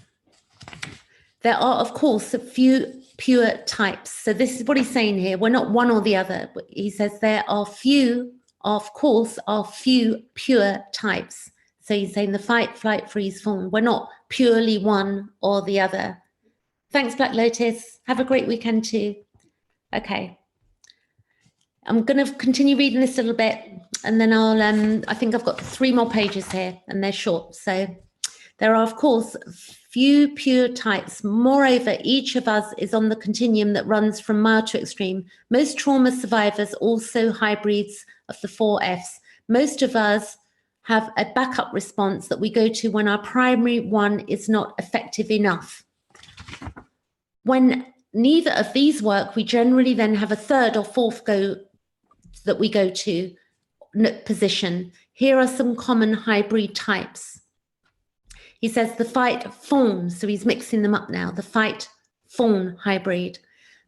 There are, of course, a few pure types. So this is what he's saying here. We're not one or the other. He says there are few, of course, are few pure types. So he's saying the fight, flight, freeze, fawn. We're not purely one or the other. Thanks, Black Lotus. Have a great weekend too. Okay. I'm going to continue reading this a little bit, and then I think I've got 3 more pages here, and they're short. So there are, of course, few pure types. Moreover, each of us is on the continuum that runs from mild to extreme. Most trauma survivors also hybrids of the 4 Fs. Most of us have a backup response that we go to when our primary one is not effective enough. When neither of these work, we generally then have a 3rd or 4th go that we go to position. Here are some common hybrid types. He says the fight fawn, so he's mixing them up now, the fight fawn hybrid.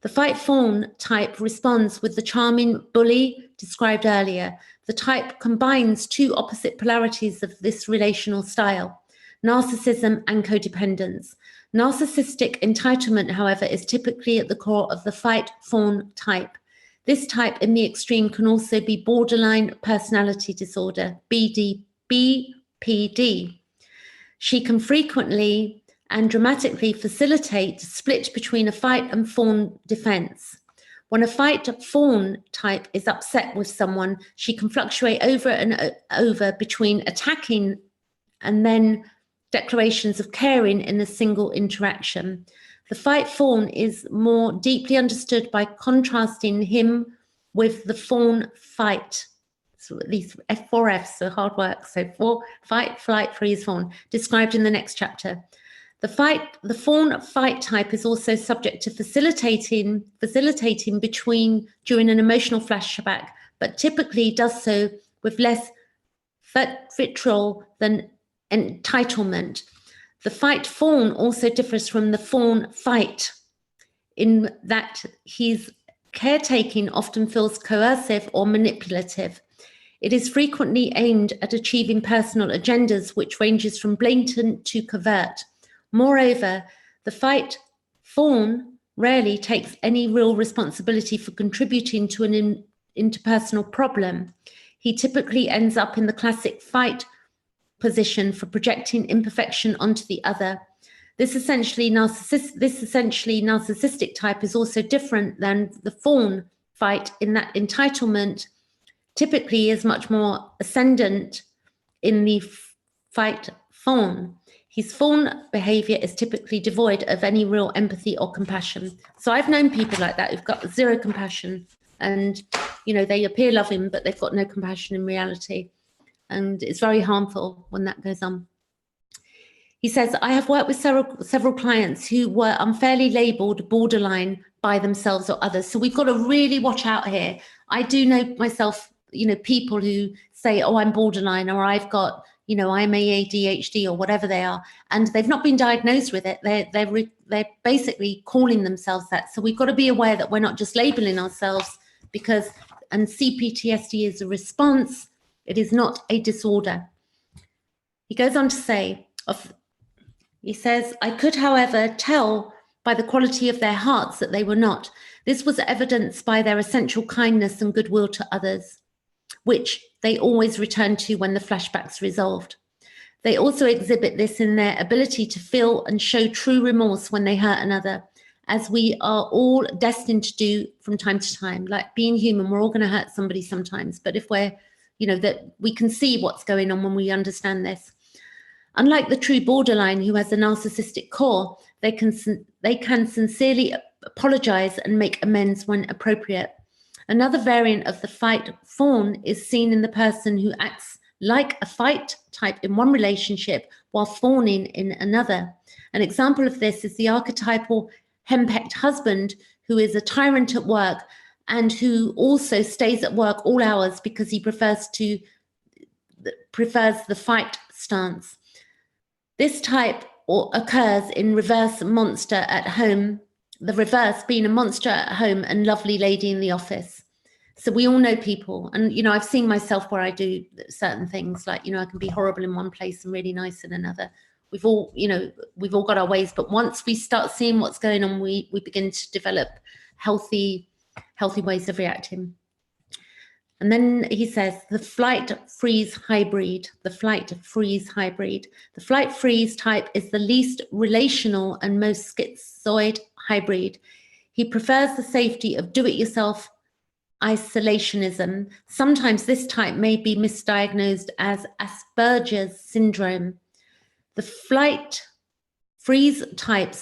The fight fawn type responds with the charming bully described earlier. The type combines 2 opposite polarities of this relational style, narcissism and codependence. Narcissistic entitlement, however, is typically at the core of the fight fawn type. This type in the extreme can also be borderline personality disorder, BPD. She can frequently and dramatically facilitate split between a fight and fawn defense. When a fight fawn type is upset with someone, she can fluctuate over and over between attacking and then declarations of caring in a single interaction. The fight fawn is more deeply understood by contrasting him with the fawn fight. So these 4 Fs are hard work. So fight, flight, freeze, fawn, described in the next chapter. The fawn fight type is also subject to facilitating during an emotional flashback, but typically does so with less vitriol than entitlement. The fight fawn also differs from the fawn fight in that his caretaking often feels coercive or manipulative. It is frequently aimed at achieving personal agendas, which ranges from blatant to covert. Moreover, the fight fawn rarely takes any real responsibility for contributing to an interpersonal problem. He typically ends up in the classic fight position for projecting imperfection onto the other. This essentially narcissistic type is also different than the fawn fight in that entitlement typically is much more ascendant in the fight fawn. His fawn behavior is typically devoid of any real empathy or compassion. So I've known people like that who've got 0 compassion, and they appear loving, but they've got no compassion in reality. And it's very harmful when that goes on. He says, I have worked with several clients who were unfairly labeled borderline by themselves or others. So we've got to really watch out here. I do know myself, people who say, oh, I'm borderline, or I've got, I'm ADHD or whatever they are, and they've not been diagnosed with it. They're basically calling themselves that. So we've got to be aware that we're not just labeling ourselves and C-PTSD is a response. It is not a disorder. He goes on to say, he says, I could, however, tell by the quality of their hearts that they were not. This was evidenced by their essential kindness and goodwill to others, which they always return to when the flashbacks resolved. They also exhibit this in their ability to feel and show true remorse when they hurt another, as we are all destined to do from time to time. Like being human, we're all going to hurt somebody sometimes. But if we're that we can see what's going on when we understand this. Unlike the true borderline who has a narcissistic core, they can sincerely apologize and make amends when appropriate. Another variant of the fight fawn is seen in the person who acts like a fight type in one relationship while fawning in another. An example of this is the archetypal henpecked husband who is a tyrant at work and who also stays at work all hours because he prefers the fight stance. This type occurs in reverse monster at home, the reverse being a monster at home and lovely lady in the office. So we all know people, and I've seen myself where I do certain things, like I can be horrible in one place and really nice in another, we've all, you know, we've all got our ways, but once we start seeing what's going on, we begin to develop healthy ways of reacting. And then he says, the flight freeze hybrid, the flight freeze hybrid. The flight freeze type is the least relational and most schizoid hybrid. He prefers the safety of do-it-yourself isolationism. Sometimes this type may be misdiagnosed as Asperger's syndrome. The flight freeze type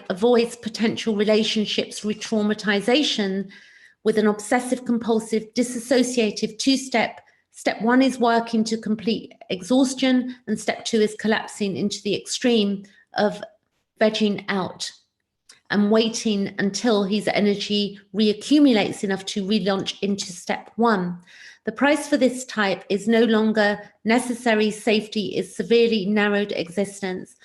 avoids potential relationships re-traumatization with an obsessive compulsive dissociative two-step. Step 1 is working to complete exhaustion, and step 2 is collapsing into the extreme of vegging out and waiting until his energy reaccumulates enough to relaunch into step 1. The price for this type is no longer necessary safety, is severely narrowed existence.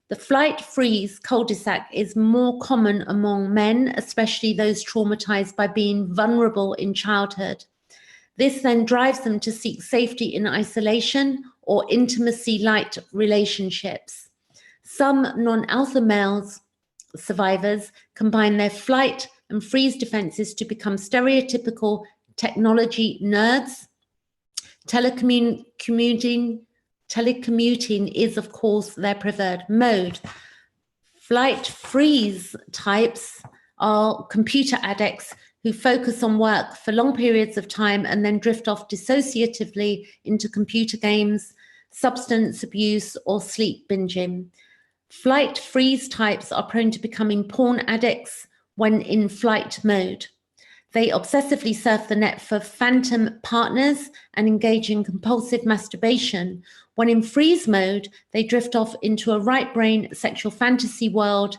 The flight freeze cul-de-sac is more common among men, especially those traumatized by being vulnerable in childhood. This then drives them to seek safety in isolation or intimacy-light relationships. Some non-alpha males survivors combine their flight and freeze defenses to become stereotypical technology nerds. Telecommuting is, of course, their preferred mode. Flight freeze types are computer addicts who focus on work for long periods of time and then drift off dissociatively into computer games, substance abuse, or sleep binging. Flight freeze types are prone to becoming porn addicts when in flight mode. They obsessively surf the net for phantom partners and engage in compulsive masturbation. When in freeze mode, they drift off into a right brain sexual fantasy world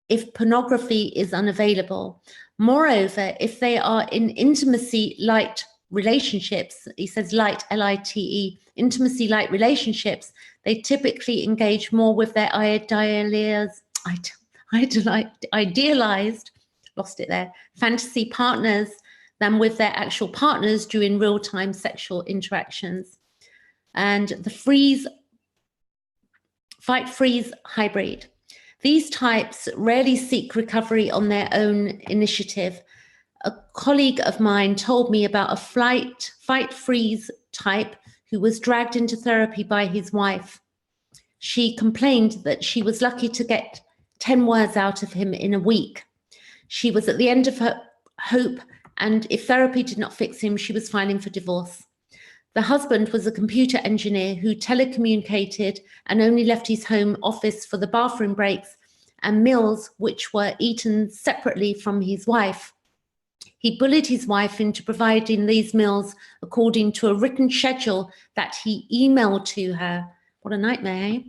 if pornography is unavailable. Moreover, if they are in intimacy-light relationships, he says light, L-I-T-E, intimacy-light relationships, they typically engage more with their idealized, lost it there, fantasy partners than with their actual partners during real-time sexual interactions. And the fight freeze hybrid. These types rarely seek recovery on their own initiative. A colleague of mine told me about a fight freeze type who was dragged into therapy by his wife. She complained that she was lucky to get 10 words out of him in a week. She was at the end of her hope, and if therapy did not fix him, she was filing for divorce. The husband was a computer engineer who telecommunicated and only left his home office for the bathroom breaks and meals, which were eaten separately from his wife. He bullied his wife into providing these meals according to a written schedule that he emailed to her. What a nightmare,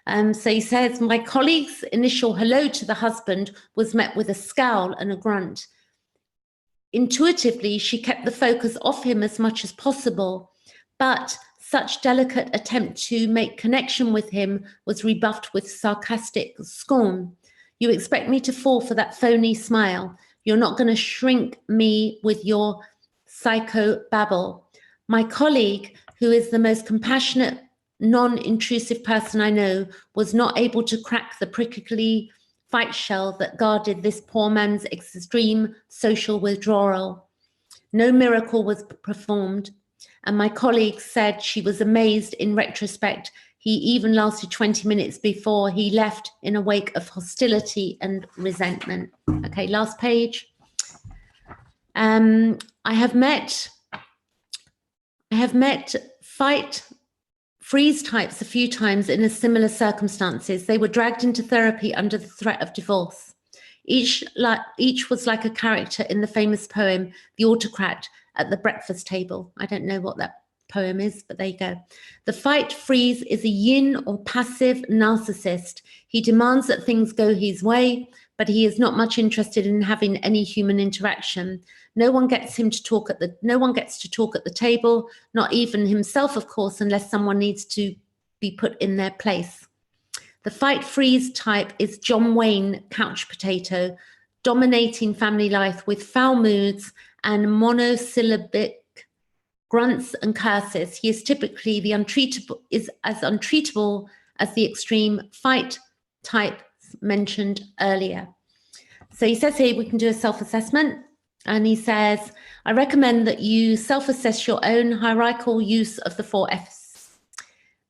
eh? So he says, my colleague's initial hello to the husband was met with a scowl and a grunt. Intuitively, she kept the focus off him as much as possible, but such delicate attempt to make connection with him was rebuffed with sarcastic scorn. You expect me to fall for that phony smile. You're not going to shrink me with your psycho babble. My colleague, who is the most compassionate, non-intrusive person I know, was not able to crack the prickly fight shell that guarded this poor man's extreme social withdrawal. No miracle was performed, and my colleague said she was amazed in retrospect. He even lasted 20 minutes before he left in a wake of hostility and resentment. Okay, last page. I have met fight freeze types a few times in a similar circumstances. They were dragged into therapy under the threat of divorce. Each was like a character in the famous poem, The Autocrat at the Breakfast Table. I don't know what that poem is, but there you go. The fight freeze is a yin or passive narcissist. He demands that things go his way, but he is not much interested in having any human interaction. No one gets to talk at the table, not even himself, of course, unless someone needs to be put in their place. The fight freeze type is John Wayne couch potato, dominating family life with foul moods and monosyllabic grunts and curses. He is typically as untreatable as the extreme fight type mentioned earlier. So he says here we can do a self-assessment, and he says, I recommend that you self-assess your own hierarchical use of the 4 Fs.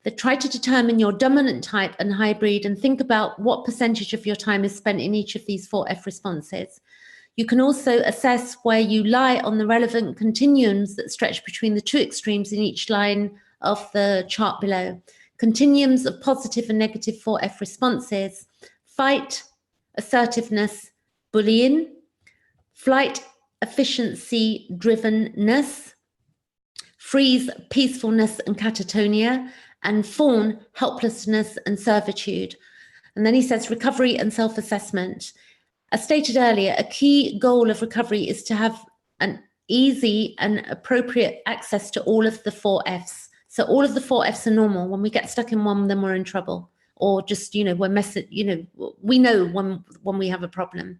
That try to determine your dominant type and hybrid and think about what percentage of your time is spent in each of these 4 F responses. You can also assess where you lie on the relevant continuums that stretch between the 2 extremes in each line of the chart below. Continuums of positive and negative 4 F responses: fight, assertiveness, bullying; flight, efficiency, drivenness; freeze, peacefulness and catatonia; and fawn, helplessness and servitude. And then he says recovery and self-assessment. As stated earlier, a key goal of recovery is to have an easy and appropriate access to all of the 4 Fs. So all of the 4 Fs are normal. When we get stuck in one, then we're in trouble. Or just, we're messing, we know when we have a problem.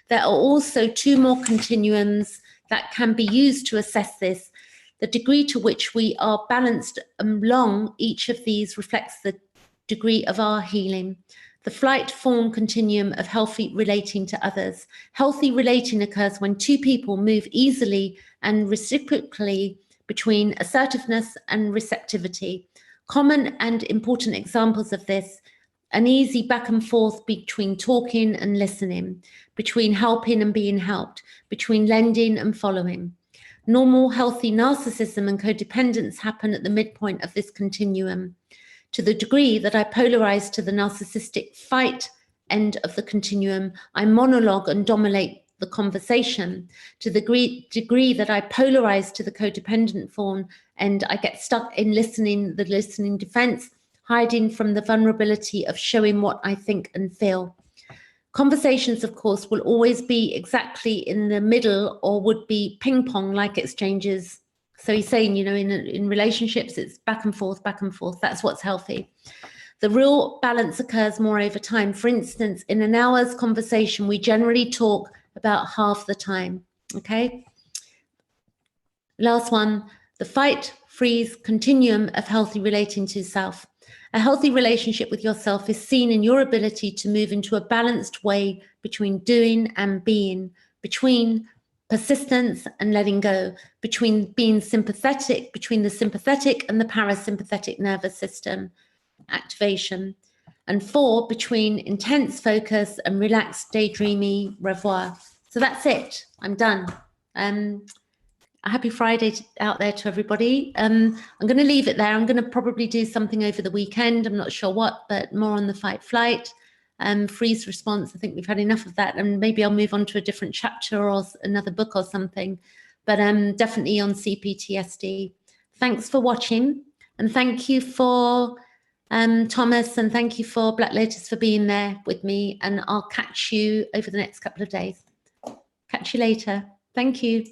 There are also 2 more continuums that can be used to assess this. The degree to which we are balanced along each of these reflects the degree of our healing. The flight-fawn continuum of healthy relating to others. Healthy relating occurs when 2 people move easily and reciprocally between assertiveness and receptivity. Common and important examples of this: an easy back and forth between talking and listening, between helping and being helped, between lending and following. Normal, healthy narcissism and codependence happen at the midpoint of this continuum. To the degree that I polarize to the narcissistic fight end of the continuum, I monologue and dominate the conversation. To the degree that I polarize to the codependent fawn end, I get stuck in the listening defense, hiding from the vulnerability of showing what I think and feel. Conversations, of course, will always be exactly in the middle or would be ping pong like exchanges. So he's saying, in relationships, it's back and forth, back and forth. That's what's healthy. The real balance occurs more over time. For instance, in an hour's conversation, we generally talk about half the time, okay? Last one, the fight, freeze continuum of healthy relating to self. A healthy relationship with yourself is seen in your ability to move into a balanced way between doing and being, between persistence and letting go, between being sympathetic, between the sympathetic and the parasympathetic nervous system activation, and 4, between intense focus and relaxed daydreamy revoir. So that's it. I'm done. A happy Friday out there to everybody. I'm going to leave it there. I'm going to probably do something over the weekend. I'm not sure what, but more on the fight flight. Freeze response. I think we've had enough of that, and maybe I'll move on to a different chapter or another book or something, but definitely on C-PTSD. Thanks for watching, and thank you for Thomas, and thank you for Black Lotus for being there with me, and I'll catch you over the next couple of days. Catch you later. Thank you.